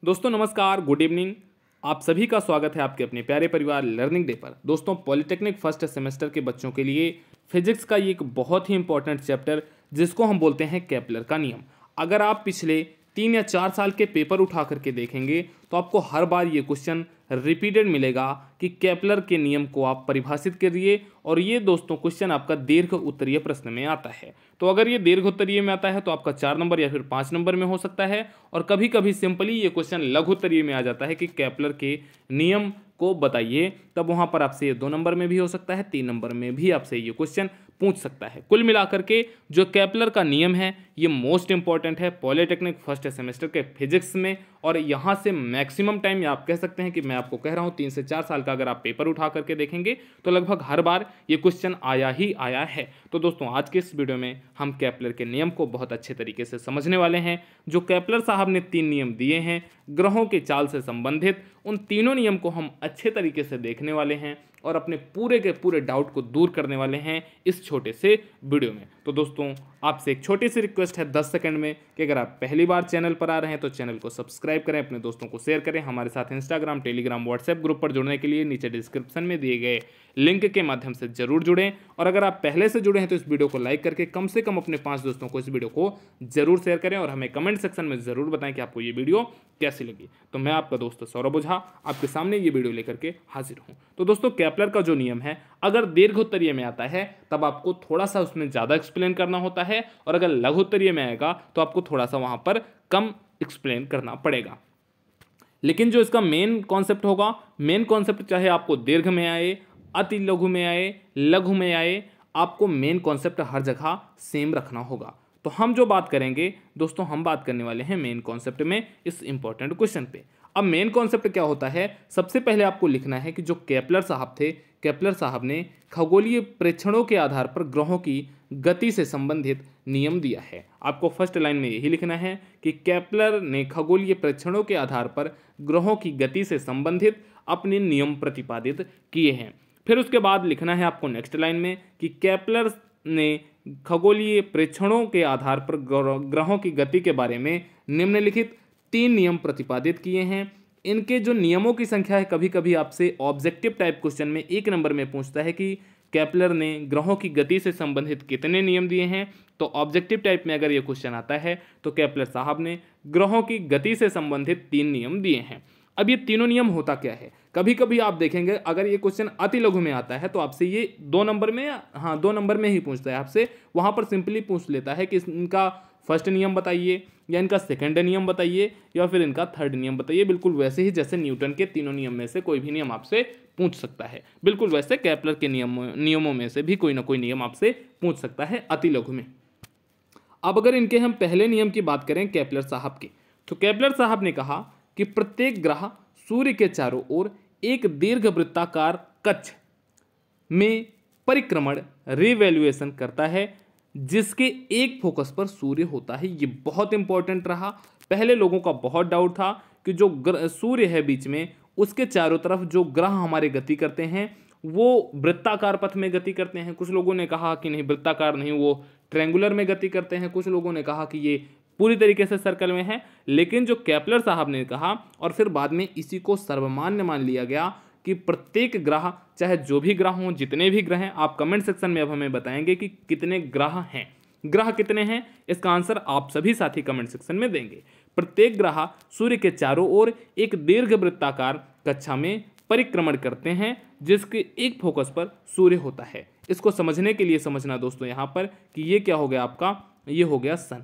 दोस्तों नमस्कार, good evening. आप सभी का स्वागत है आपके अपने प्यारे परिवार लर्निंग डे पर। दोस्तों पॉलिटेक्निक फर्स्ट सेमेस्टर के बच्चों के लिए फिजिक्स का ये एक बहुत ही इंपॉर्टेंट चैप्टर जिसको हम बोलते हैं केपलर का नियम। अगर आप पिछले 3 या 4 साल के पेपर उठा करके देखेंगे तो आपको हर बार ये क्वेश्चन रिपीटेड मिलेगा कि केपलर के नियम को आप परिभाषित करिए। और ये दोस्तों क्वेश्चन आपका दीर्घ उत्तरीय प्रश्न में आता है। तो अगर ये दीर्घ उत्तरीय में आता है तो आपका 4 नंबर या फिर 5 नंबर में हो सकता है। और कभी कभी सिंपली ये क्वेश्चन लघु उत्तरीय में आ जाता है कि केपलर के नियम को बताइए, तब वहां पर आपसे ये 2 नंबर में भी हो सकता है, 3 नंबर में भी आपसे ये क्वेश्चन पूछ सकता है। कुल मिलाकर के जो केपलर का नियम है ये मोस्ट इंपॉर्टेंट है पॉलिटेक्निक फर्स्ट सेमेस्टर के फिजिक्स में। और यहाँ से मैक्सिमम टाइम आप कह सकते हैं कि मैं आपको कह रहा हूँ 3 से 4 साल का अगर आप पेपर उठा करके देखेंगे तो लगभग हर बार ये क्वेश्चन आया ही आया है। तो दोस्तों आज के इस वीडियो में हम केपलर के नियम को बहुत अच्छे तरीके से समझने वाले हैं। जो केपलर साहब ने 3 नियम दिए हैं ग्रहों के चाल से संबंधित, उन तीनों नियम को हम अच्छे तरीके से देखने वाले हैं और अपने पूरे के पूरे डाउट को दूर करने वाले हैं इस छोटे से वीडियो में। तो दोस्तों आपसे एक छोटी सी रिक्वेस्ट है 10 सेकंड में कि अगर आप पहली बार चैनल पर आ रहे हैं तो चैनल को सब्सक्राइब करें, अपने दोस्तों को शेयर करें। हमारे साथ इंस्टाग्राम, टेलीग्राम, व्हाट्सएप ग्रुप पर जुड़ने के लिए नीचे डिस्क्रिप्शन में दिए गए लिंक के माध्यम से जरूर जुड़ें। और अगर आप पहले से जुड़े हैं तो इस वीडियो को लाइक करके कम से कम अपने 5 दोस्तों को इस वीडियो को जरूर शेयर करें और हमें कमेंट सेक्शन में जरूर बताएं कि आपको ये वीडियो कैसी लगी। तो मैं आपका दोस्त सौरभ ओझा आपके सामने ये वीडियो लेकर के हाजिर हूँ। तो दोस्तों केपलर का जो नियम है अगर दीर्घोत्तरीय में आता है तब आपको थोड़ा सा उसमें ज़्यादा एक्सप्लेन करना होता है, और अगर लघुत्तरीय में आएगा तो आपको थोड़ा सा वहाँ पर कम एक्सप्लेन करना पड़ेगा। लेकिन जो इसका मेन कॉन्सेप्ट होगा, मेन कॉन्सेप्ट चाहे आपको दीर्घ में आए, अति लघु में आए, लघु में आए, आपको मेन कॉन्सेप्ट हर जगह सेम रखना होगा। तो हम जो बात करेंगे दोस्तों, हम बात करने वाले हैं मेन कॉन्सेप्ट में इस इंपॉर्टेंट क्वेश्चन पे। अब मेन कॉन्सेप्ट क्या होता है, सबसे पहले आपको लिखना है कि जो केपलर साहब थे, केपलर साहब ने खगोलीय प्रेक्षणों के आधार पर ग्रहों की गति से संबंधित नियम दिया है। आपको फर्स्ट लाइन में यही लिखना है कि केपलर ने खगोलीय प्रेक्षणों के आधार पर ग्रहों की गति से संबंधित अपने नियम प्रतिपादित किए हैं। फिर उसके बाद लिखना है आपको नेक्स्ट लाइन में कि केपलर ने खगोलीय प्रेक्षणों के आधार पर ग्रहों की गति के बारे में निम्नलिखित 3 नियम प्रतिपादित किए हैं। इनके जो नियमों की संख्या है, कभी कभी आपसे ऑब्जेक्टिव टाइप क्वेश्चन में 1 नंबर में पूछता है कि केपलर ने ग्रहों की गति से संबंधित कितने नियम दिए हैं। तो ऑब्जेक्टिव टाइप में अगर ये क्वेश्चन आता है तो केपलर साहब ने ग्रहों की गति से संबंधित 3 नियम दिए हैं। अब ये तीनों नियम होता क्या है, कभी कभी आप देखेंगे अगर ये क्वेश्चन अति लघु में आता है तो आपसे ये 2 नंबर में, 2 नंबर में ही पूछता है आपसे। वहाँ पर सिंपली पूछ लेता है कि इनका फर्स्ट नियम बताइए, या इनका सेकंड नियम बताइए, या फिर इनका थर्ड नियम बताइए। बिल्कुल वैसे ही जैसे न्यूटन के तीनों नियम में से कोई भी नियम आपसे पूछ सकता है, बिल्कुल वैसे केपलर के नियमों में से भी कोई ना कोई नियम आपसे पूछ सकता है अति लघु में। अब अगर इनके हम पहले नियम की बात करें केपलर साहब की, तो केपलर साहब ने कहा कि प्रत्येक ग्रह सूर्य के चारों ओर एक दीर्घवृत्ताकार कक्ष में परिक्रमण रिवैल्यूएशन करता है जिसके एक फोकस पर सूर्य होता है। ये बहुत इंपॉर्टेंट रहा। पहले लोगों का बहुत डाउट था कि जो सूर्य है बीच में, उसके चारों तरफ जो ग्रह हमारे गति करते हैं वो वृत्ताकार पथ में गति करते हैं। कुछ लोगों ने कहा कि नहीं, वृत्ताकार नहीं, वो ट्रायंगुलर में गति करते हैं। कुछ लोगों ने कहा कि ये पूरी तरीके से सर्कल में है। लेकिन जो केपलर साहब ने कहा, और फिर बाद में इसी को सर्वमान्य मान लिया गया कि प्रत्येक ग्रह, चाहे जो भी ग्रह हों, जितने भी ग्रह हैं, आप कमेंट सेक्शन में अब हमें बताएंगे कि कितने ग्रह हैं। ग्रह कितने हैं, इसका आंसर आप सभी साथी कमेंट सेक्शन में देंगे। प्रत्येक ग्रह सूर्य के चारों ओर एक दीर्घवृत्ताकार कक्षा में परिक्रमण करते हैं जिसके एक फोकस पर सूर्य होता है। इसको समझने के लिए समझना दोस्तों यहाँ पर कि ये क्या हो गया आपका, ये हो गया सन।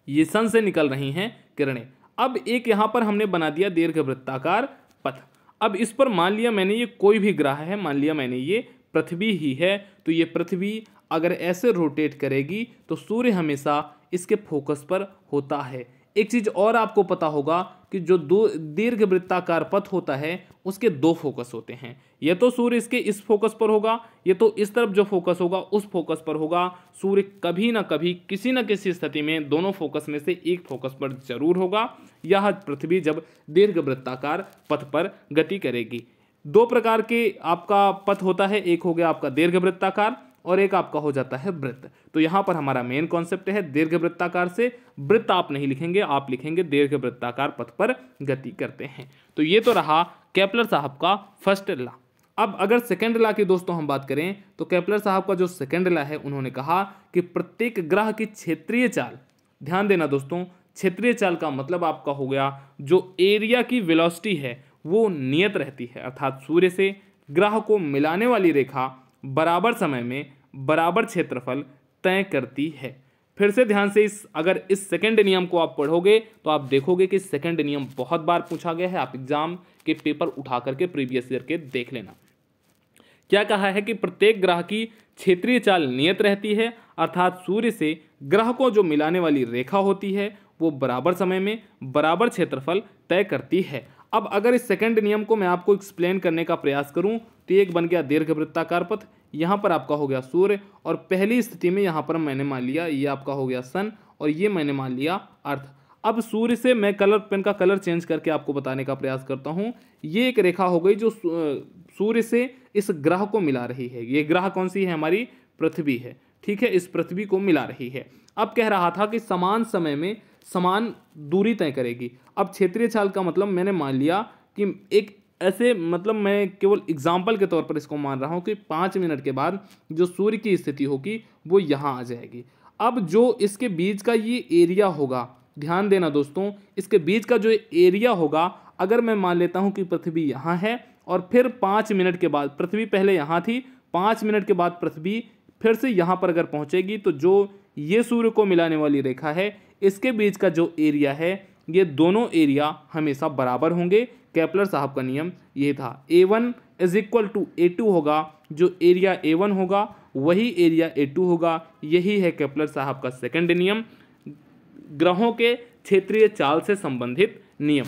ये सन से निकल रही हैं किरणें। अब एक यहाँ पर हमने बना दिया दीर्घवृत्ताकार पथ। अब इस पर मान लिया मैंने ये कोई भी ग्रह है, मान लिया मैंने ये पृथ्वी ही है, तो ये पृथ्वी अगर ऐसे रोटेट करेगी तो सूर्य हमेशा इसके फोकस पर होता है। एक चीज और आपको पता होगा कि जो दो दीर्घवृत्ताकार पथ होता है उसके 2 फोकस होते हैं। ये तो सूर्य इसके इस फोकस पर होगा, ये तो इस तरफ जो फोकस होगा उस फोकस पर होगा। सूर्य कभी ना कभी किसी न किसी स्थिति में दोनों फोकस में से एक फोकस पर जरूर होगा। यह पृथ्वी जब दीर्घवृत्ताकार पथ पर गति करेगी। 2 प्रकार के आपका पथ होता है, एक हो गया आपका दीर्घवृत्ताकार, और एक आपका हो जाता है वृत्त। तो यहाँ पर हमारा मेन कॉन्सेप्ट है दीर्घवृत्ताकार से वृत्त आप नहीं लिखेंगे, आप लिखेंगे दीर्घवृत्ताकार पथ पर गति करते हैं। तो ये तो रहा केपलर साहब का फर्स्ट लॉ। अब अगर सेकंड लॉ की दोस्तों हम बात करें तो केपलर साहब का जो सेकंड लॉ है, उन्होंने कहा कि प्रत्येक ग्रह की क्षेत्रीय चाल, ध्यान देना दोस्तों, क्षेत्रीय चाल का मतलब आपका हो गया जो एरिया की वेलोसिटी है वो नियत रहती है, अर्थात सूर्य से ग्रह को मिलाने वाली रेखा बराबर समय में बराबर क्षेत्रफल तय करती है। फिर से ध्यान से अगर इस सेकंड नियम को आप पढ़ोगे तो आप देखोगे कि सेकंड नियम बहुत बार पूछा गया है, आप एग्जाम के पेपर उठा करके प्रीवियस ईयर के देख लेना। क्या कहा है कि प्रत्येक ग्रह की क्षेत्रीय चाल नियत रहती है, अर्थात सूर्य से ग्रह को जो मिलाने वाली रेखा होती है वो बराबर समय में बराबर क्षेत्रफल तय करती है। अब अगर इस सेकंड नियम को मैं आपको एक्सप्लेन करने का प्रयास करूं तो एक बन गया दीर्घवृत्ताकार पथ, यहाँ पर आपका हो गया सूर्य, और पहली स्थिति में यहाँ पर मैंने मान लिया ये आपका हो गया सन, और ये मैंने मान लिया अर्थ। अब सूर्य से मैं कलर पेन का कलर चेंज करके आपको बताने का प्रयास करता हूँ। ये एक रेखा हो गई जो सूर्य से इस ग्रह को मिला रही है। ये ग्रह कौन सी है? हमारी पृथ्वी है, ठीक है, इस पृथ्वी को मिला रही है। अब कह रहा था कि समान समय में समान दूरी तय करेगी। अब क्षेत्रीय चाल का मतलब मैंने मान लिया कि एक ऐसे, मतलब मैं केवल एग्जाम्पल के तौर पर इसको मान रहा हूँ कि 5 मिनट के बाद जो सूर्य की स्थिति होगी वो यहाँ आ जाएगी। अब जो इसके बीच का ये एरिया होगा, ध्यान देना दोस्तों, इसके बीच का जो एरिया होगा, अगर मैं मान लेता हूँ कि पृथ्वी यहाँ है और फिर 5 मिनट के बाद पृथ्वी पहले यहाँ थी, 5 मिनट के बाद पृथ्वी फिर से यहाँ पर अगर पहुँचेगी तो जो ये सूर्य को मिलाने वाली रेखा है इसके बीच का जो एरिया है ये दोनों एरिया हमेशा बराबर होंगे। केपलर साहब का नियम ये था। A1 is equal to A2 होगा, जो एरिया A1 होगा वही एरिया A2 होगा। यही है केपलर साहब का सेकंड नियम, ग्रहों के क्षेत्रीय चाल से संबंधित नियम।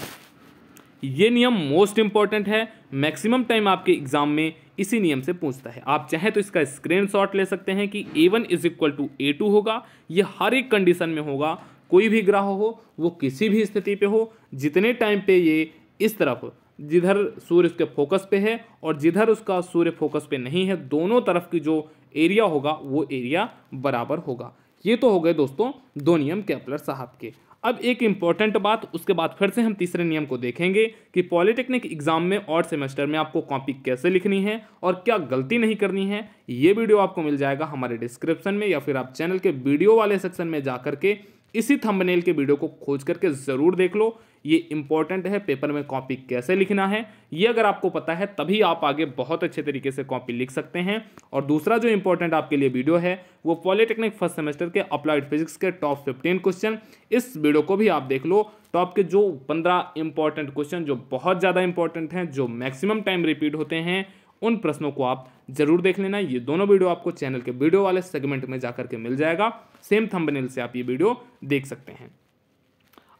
ये नियम मोस्ट इंपॉर्टेंट है, मैक्सिमम टाइम आपके एग्जाम में इसी नियम से पूछता है। आप चाहें तो इसका स्क्रीनशॉट ले सकते हैं कि A1 is equal to A2 होगा। ये हर एक कंडीशन में होगा, कोई भी ग्रह हो वो किसी भी स्थिति पे हो, जितने टाइम पे ये इस तरफ जिधर सूर्य उसके फोकस पे है और जिधर उसका सूर्य फोकस पे नहीं है, दोनों तरफ की जो एरिया होगा वो एरिया बराबर होगा। ये तो हो गए दोस्तों दो नियम केपलर साहब के। अब एक इंपॉर्टेंट बात, उसके बाद फिर से हम तीसरे नियम को देखेंगे कि पॉलिटेक्निक एग्जाम में और सेमेस्टर में आपको कॉपी कैसे लिखनी है और क्या गलती नहीं करनी है। ये वीडियो आपको मिल जाएगा हमारे डिस्क्रिप्शन में, या फिर आप चैनल के वीडियो वाले सेक्शन में जा करके इसी थंबनेल के वीडियो को खोज करके ज़रूर देख लो। ये इंपॉर्टेंट है, पेपर में कॉपी कैसे लिखना है ये अगर आपको पता है तभी आप आगे बहुत अच्छे तरीके से कॉपी लिख सकते हैं। और दूसरा जो इंपॉर्टेंट आपके लिए वीडियो है वो पॉलिटेक्निक फर्स्ट सेमेस्टर के अप्लाइड फिजिक्स के टॉप 15 क्वेश्चन, इस वीडियो को भी आप देख लो। टॉप के जो 15 इंपॉर्टेंट क्वेश्चन जो बहुत ज़्यादा इंपॉर्टेंट हैं, जो मैक्सिमम टाइम रिपीट होते हैं, उन प्रश्नों को आप जरूर देख लेना। ये दोनों वीडियो आपको चैनल के वीडियो वाले सेगमेंट में जाकर के मिल जाएगा, सेम थंबनेल से आप ये वीडियो देख सकते हैं।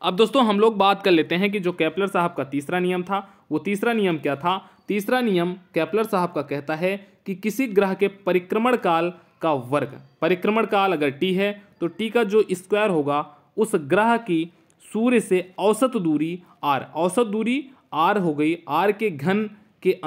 अब दोस्तों हम लोग बात कर लेते हैं कि जो केपलर साहब का तीसरा नियम था वो तीसरा नियम क्या था। तीसरा नियम केपलर साहब का कहता है कि किसी ग्रह के परिक्रमण काल का वर्ग, परिक्रमण काल अगर t है तो t का जो स्क्वायर होगा उस ग्रह की सूर्य से औसत दूरी r, औसत दूरी r हो गई, r के घन के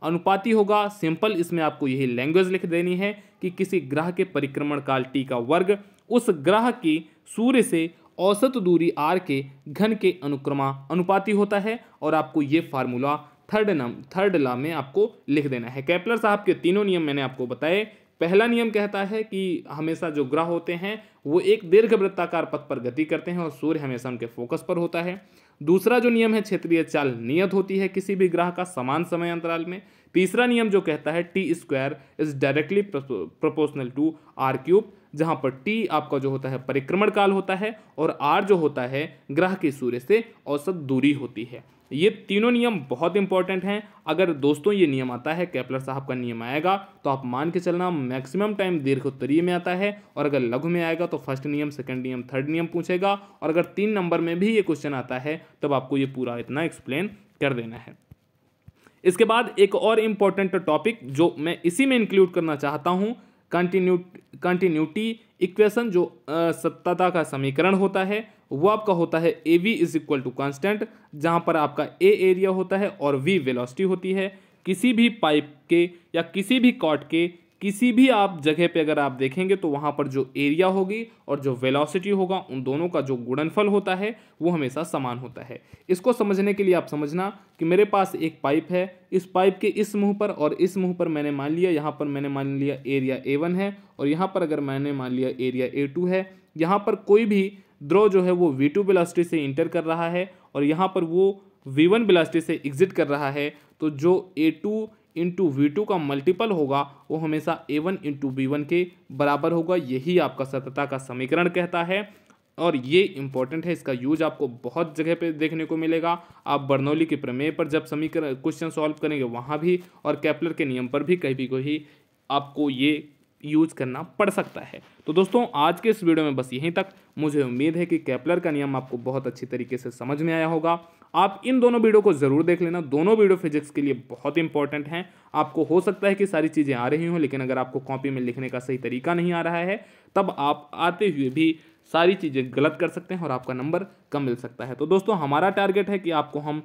अनुपाती होगा। सिंपल इसमें आपको यही लैंग्वेज लिख देनी है कि किसी ग्रह के परिक्रमण काल t का वर्ग उस ग्रह की सूर्य से औसत दूरी r के घन के अनुपाती होता है। और आपको ये फार्मूला थर्ड लॉ में आपको लिख देना है। केपलर साहब के तीनों नियम मैंने आपको बताए। पहला नियम कहता है कि हमेशा जो ग्रह होते हैं वो एक दीर्घवृत्ताकार पथ पर गति करते हैं और सूर्य हमेशा उनके फोकस पर होता है। दूसरा जो नियम है क्षेत्रीय चाल नियत होती है किसी भी ग्रह का समान समय अंतराल में। तीसरा नियम जो कहता है T square is directly proportional to R cube, जहां पर टी आपका जो होता है परिक्रमण काल होता है और आर जो होता है ग्रह के सूर्य से औसत दूरी होती है। ये तीनों नियम बहुत इंपॉर्टेंट हैं। अगर दोस्तों ये नियम आता है, केपलर साहब का नियम आएगा, तो आप मान के चलना मैक्सिमम टाइम दीर्घोत्तरीय में आता है, और अगर लघु में आएगा तो फर्स्ट नियम, सेकंड नियम, थर्ड नियम पूछेगा। और अगर 3 नंबर में भी ये क्वेश्चन आता है तब आपको ये पूरा इतना एक्सप्लेन कर देना है। इसके बाद एक और इम्पॉर्टेंट टॉपिक जो मैं इसी में इंक्लूड करना चाहता हूँ, कंटिन्यूटी इक्वेशन, जो सत्ता का समीकरण होता है वो आपका होता है AV is equal to constant, जहाँ पर आपका A एरिया होता है और V वेलोसिटी होती है। किसी भी पाइप के या किसी भी कॉर्ड के किसी भी आप जगह पे अगर आप देखेंगे तो वहाँ पर जो एरिया होगी और जो वेलोसिटी होगा उन दोनों का जो गुणनफल होता है वो हमेशा समान होता है। इसको समझने के लिए आप समझना कि मेरे पास एक पाइप है, इस पाइप के इस मुंह पर और इस मुंह पर मैंने मान लिया, यहाँ पर मैंने मान लिया एरिया A1 है और यहाँ पर अगर मैंने मान लिया एरिया A2 है। यहाँ पर कोई भी द्रव जो है वो V2 वेलोसिटी से इंटर कर रहा है और यहाँ पर वो V1 वेलोसिटी से एग्जिट कर रहा है, तो जो A2 इंटू V2 का मल्टीपल होगा वो हमेशा A1 इंटू V1 के बराबर होगा। यही आपका सततता का समीकरण कहता है और ये इंपॉर्टेंट है। इसका यूज आपको बहुत जगह पे देखने को मिलेगा। आप बर्नौली के प्रमेय पर जब समीकरण क्वेश्चन सॉल्व करेंगे वहाँ भी, और केपलर के नियम पर भी कहीं भी कोई आपको ये यूज करना पड़ सकता है। तो दोस्तों आज के इस वीडियो में बस यहीं तक। मुझे उम्मीद है कि केपलर का नियम आपको बहुत अच्छी तरीके से समझ में आया होगा। आप इन दोनों वीडियो को ज़रूर देख लेना, दोनों वीडियो फिजिक्स के लिए बहुत इंपॉर्टेंट हैं। आपको हो सकता है कि सारी चीज़ें आ रही हों, लेकिन अगर आपको कॉपी में लिखने का सही तरीका नहीं आ रहा है तब आप आते हुए भी सारी चीज़ें गलत कर सकते हैं और आपका नंबर कम मिल सकता है। तो दोस्तों हमारा टारगेट है कि आपको हम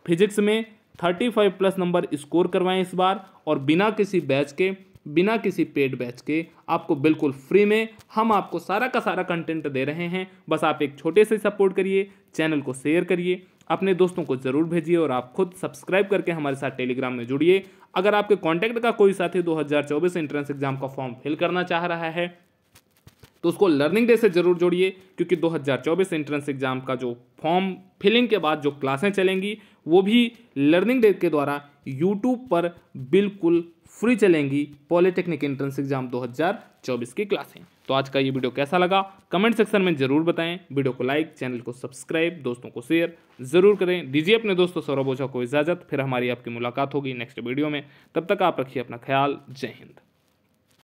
फिजिक्स में 35+ नंबर स्कोर करवाएं इस बार, और बिना किसी बैच के, बिना किसी पेड बैच के आपको बिल्कुल फ्री में हम आपको सारा का सारा कंटेंट दे रहे हैं। बस आप एक छोटे से सपोर्ट करिए, चैनल को शेयर करिए, अपने दोस्तों को ज़रूर भेजिए और आप खुद सब्सक्राइब करके हमारे साथ टेलीग्राम में जुड़िए। अगर आपके कॉन्टैक्ट का कोई साथी 2024 एंट्रेंस एग्जाम का फॉर्म फिल करना चाह रहा है तो उसको लर्निंग डे से ज़रूर जोड़िए, क्योंकि 2024 एंट्रेंस एग्जाम का जो फॉर्म फिलिंग के बाद जो क्लासें चलेंगी वो भी लर्निंग डे के द्वारा यूट्यूब पर बिल्कुल फ्री चलेंगी। पॉलिटेक्निक एंट्रेंस एग्जाम 2024 की क्लासें। तो आज का ये वीडियो कैसा लगा कमेंट सेक्शन में ज़रूर बताएं। वीडियो को लाइक, चैनल को सब्सक्राइब, दोस्तों को शेयर ज़रूर करें। दीजिए अपने दोस्तों सौरभ ओझा को इजाज़त। फिर हमारी आपकी मुलाकात होगी नेक्स्ट वीडियो में। तब तक आप रखिए अपना ख्याल। जय हिंद।